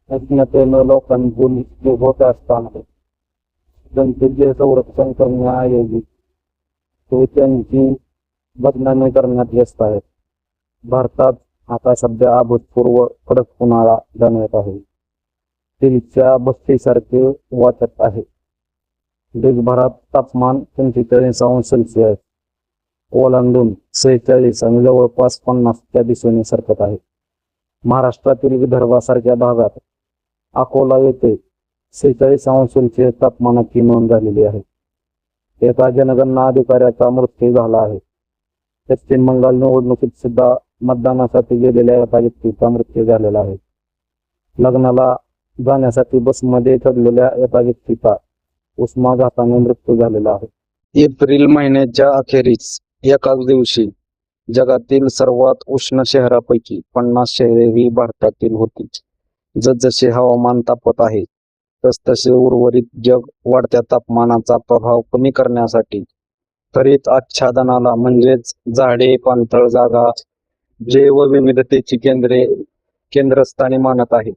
उष्णतेनं लोकांतून होत असताना जनतेचे संरक्षण करण्याऐवजी तो त्यांची बदनामी करण्यात व्यस्त आहेत. भारतात आता सध्या अभूतपूर्व कडक उन्हाळा जाणवत आहे. दिल्लीच्या बस्तीसारखे वाटत आहे. देशभरात तापमान 45°C ओलांडून 46 आणि जवळपास 50च्या दिशेने सरकत आहे. महाराष्ट्रातील विदर्भासारख्या भागात अकोला येथे 46° तापमानाची नोंद झालेली आहे. एका जनगणना अधिकाऱ्याचा मृत्यू झाला आहे. पश्चिम बंगाल निवडणुकीत सुद्धा मतदानासाठी गेलेल्या एका व्यक्तीचा मृत्यू झालेला आहे. लग्नाला जाण्यासाठी बसमध्ये चढलेल्या एका व्यक्तीचा उष्माघाताने मृत्यू झालेला आहे. एप्रिल महिन्याच्या अखेरीस एकाच दिवशी जगातील सर्वात उष्ण शहरापैकी 50 शहरे ही भारतातील होती. जसजसे हवामान तापत आहे तसतसे उर्वरित जग वाढत्या तापमानाचा प्रभाव कमी करण्यासाठी हरित आच्छादनाला म्हणजेच झाडे, पाणथळ जागा, जैवविविधतेची केंद्रस्थानी मानत आहे.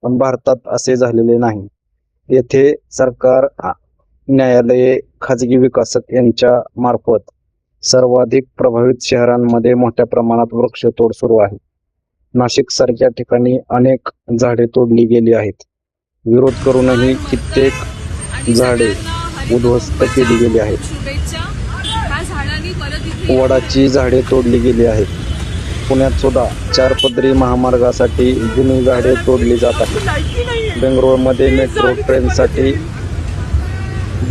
पण भारतात असे झालेले नाही. येथे सरकार, न्यायालये, खाजगी विकासक यांच्या मार्फत सर्वाधिक प्रभावित शहरांमध्ये मोठ्या प्रमाणात वृक्षतोड सुरू आहे. नाशिक सारख्या ठिकाणी अनेक झाडे तोडली गेली आहेत. विरोध करूनही कित्येक झाडे उद्ध्वस्त केली गेली आहेत. वडाची झाडे तोडली गेली आहेत. पुण्यात सुद्धा 4 पदरी महामार्गासाठी जुनी झाडे तोडली जात आहेत. बेंगळुरूमध्ये मेट्रो ट्रेनसाठी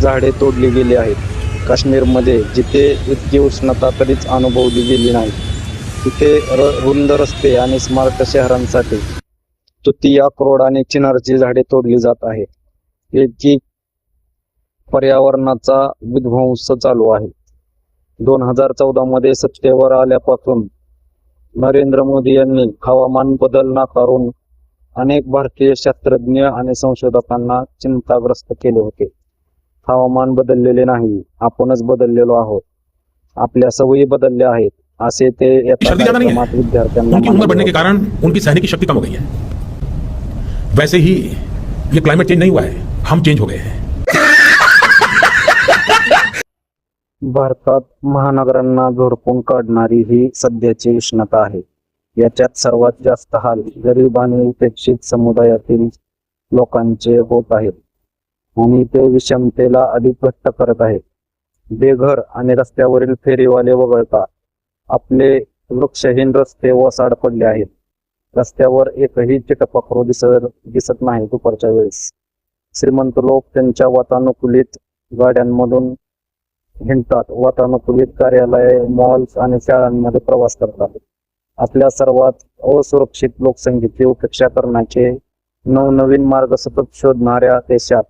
झाडे तोडली गेली आहेत. काश्मीरमध्ये जिथे इतकी उष्णता कधीच अनुभवली गेली नाही तिथे रुंद रस्ते आणि स्मार्ट शहरांसाठी तुती, अक्रोड आणि चिनारची झाडे तोडली जात आहे. याची पर्यावरणाचा विध्वंस चालू आहे. 2014 मध्ये सत्तेवर आल्यापासून नरेंद्र मोदी यांनी हवामान बदल नाकारून अनेक भारतीय शास्त्रज्ञ आणि संशोधकांना चिंताग्रस्त केले होते. हवामान बदललेले नाही, आपणच बदललेलो आहोत, आपल्या सवयी बदलल्या आहेत असे ते विद्यार्थ्यांना उनकी उम्र बढ़ने के कारण उनकी सहने की शक्ति कम हो गई है. वैसे ही ये क्लाइमेट चेंज नहीं हुआ है, हम चेंज हो गए हैं. भारतात महानगरांना झोडपून काढणारी ही सध्याची उष्णता आहे. याच्यात सर्वात जास्त हाल गरीब आणि उपेक्षित समुदायातील लोकांचे होत आहेत आणि ते विषमतेला अधिक घट्ट करत आहेत. बेघर आणि रस्त्यावरील फेरीवाले वगळता आपले वृक्षहीन रस्ते वसाड पडले आहेत. रस्त्यावर एकही चिटपाखरू दिसत नाही दुपारच्या वेळेस. श्रीमंत लोक त्यांच्या वातानुकूलित गाड्यांमधून हिंडतात, वातानुकूलित कार्यालये, मॉल्स आणि शाळांमध्ये प्रवास करतात. आपल्या सर्वात असुरक्षित लोकसंख्येची उपेक्षा करण्याचे नवनवीन मार्ग सतत शोधणाऱ्या देशात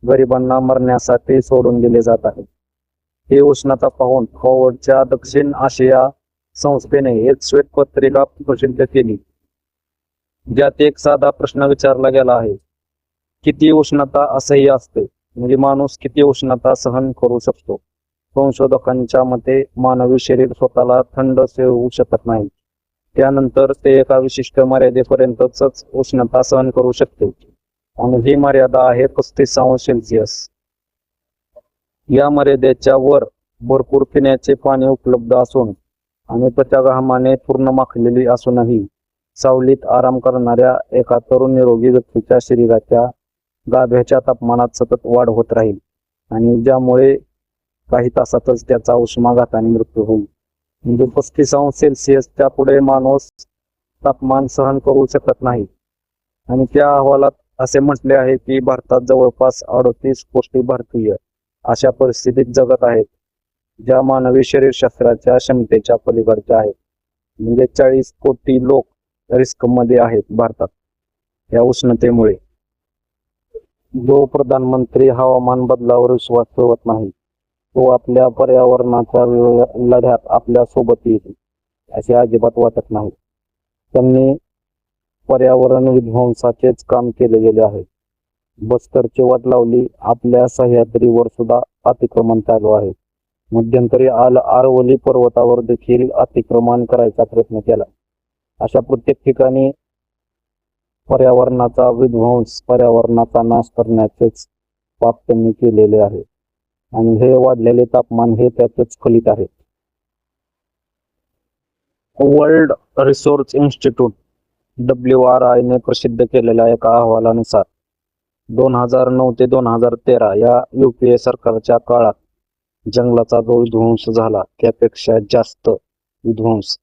गरिबांना मरण्यासाठी सोडून दिले जात आहे. ही उष्णता पाहून फॉरवर्डच्या दक्षिण आशिया संस्थेने एक श्वेतपत्रिका प्रसिद्ध केली, ज्यात एक साधा प्रश्न विचारला गेला आहे, किती उष्णता असह्य असते, म्हणजे माणूस किती उष्णता सहन करू शकतो. संशोधकांच्या मते मानवी शरीर स्वतःला थंड सेवू शकत नाही. त्यानंतर ते एका विशिष्ट मर्यादेपर्यंतच उष्णता सहन करू शकते आणि ही मर्यादा आहे 35°C. या मर्यादेच्या वर भरपूर पिण्याचे पाणी उपलब्ध असून आणि त्वचा घामाने पूर्ण माखलेली असूनही सावलीत आराम करणाऱ्या एका तरुण निरोगी व्यक्तीच्या शरीराच्या गाभ्याच्या तापमानात सतत वाढ होत राहील आणि ज्यामुळे काही तासातच त्याचा उष्माघाताने मृत्यू होईल. म्हणजे 35°C पुढे माणूस तापमान सहन करू शकत नाही. आणि त्या अहवालात असे म्हटले आहे की भारतात जवळपास 38 कोटी भारतीय अशा परिस्थितीत जगत आहेत ज्या मानवी शरीरशास्त्राच्या क्षमतेच्या पलीकडच्या आहेत. म्हणजे 40 कोटी लोक रिस्क मध्ये आहेत भारतात या उष्णतेमुळे. जो प्रधानमंत्री हवामान बदलावर विश्वास ठेवत नाही तो आपल्या पर्यावरणाच्या लढ्यात आपल्या सोबत येईल असे अजिबात वाटत नाही. त्यांनी पर्यावरण विध्वंसाचेच काम केले गेले आहे. बस्तरची वाट लावली, आपल्या सह्याद्रीवर सुद्धा अतिक्रमण चालू आहे. मध्यंतरी आरवली पर्वतावर देखील अतिक्रमण करायचा प्रयत्न केला. अशा प्रत्येक ठिकाणी पर्यावरणाचा विध्वंस, पर्यावरणाचा नाश करण्याचेच पाप त्यांनी केलेले आहे आणि हे वाढलेले तापमान हे त्याचेच फलित आहे. वर्ल्ड रिसोर्स इन्स्टिट्यूट WRI ने प्रसिद्ध केलेल्या एका अहवालानुसार 2009 ते 2013 या UPA सरकारच्या काळात जंगलाचा जो विध्वंस झाला त्यापेक्षा जास्त विध्वंस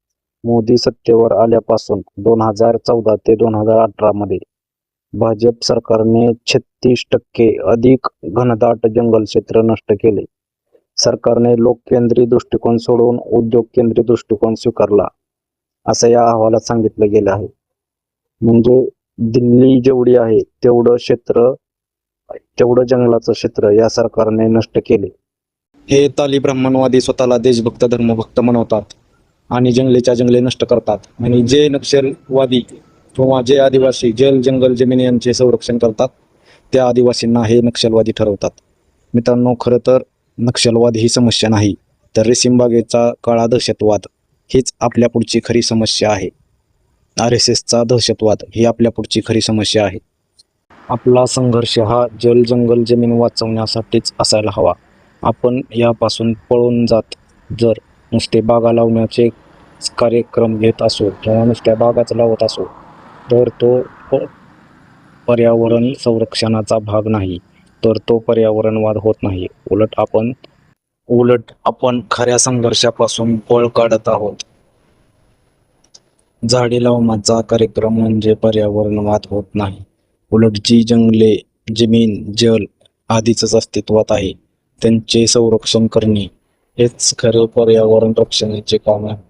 मोदी सत्तेवर आल्यापासून 2014 ते 2018 मध्ये भाजप सरकारने 36% अधिक घनदाट जंगल क्षेत्र नष्ट केले. सरकारने लोककेंद्रित दृष्टिकोन सोडून उद्योग केंद्रित दृष्टिकोन स्वीकारला असं या अहवालात सांगितलं गेलं आहे. म्हणजे दिल्ली जेवढी आहे तेवढं जंगलाचं क्षेत्र या सरकारने नष्ट केले. हे ताली ब्राह्मणवादी स्वतःला देशभक्त धर्मभक्त म्हणवतात आणि जंगलेच्या जंगले नष्ट करतात आणि जे नक्षलवादी किंवा जे आदिवासी जंगल जमीन यांचे संरक्षण करतात त्या आदिवासींना हे नक्षलवादी ठरवतात. मित्रांनो, खरं तर नक्षलवाद ही समस्या नाही तर रेशीमबागेचा काळा दहशतवाद हीच आपल्या पुढची खरी समस्या आहे. RSSचा दहशतवाद ही आपल्या पुढची खरी समस्या आहे. आपला संघर्ष हा जंगल जमीन वाचवण्यासाठीच असायला हवा. आपण यापासून पळून जात जर नुसते बागा लावण्याचे कार्यक्रम घेत असो किंवा नुसत्या बागाच लावत असो तर तो पर्यावरण संरक्षणाचा भाग नाही, तर तो पर्यावरणवाद होत नाही. उलट आपण खऱ्या संघर्षापासून पळ काढत आहोत. झाडे लावण्याचा कार्यक्रम म्हणजे पर्यावरणवाद होत नाही. उलट जी जंगले जमीन जल आधीच अस्तित्वात आहे त्यांचे संरक्षण करणे हेच खरे पर्यावरण रक्षणाचे काम आहे.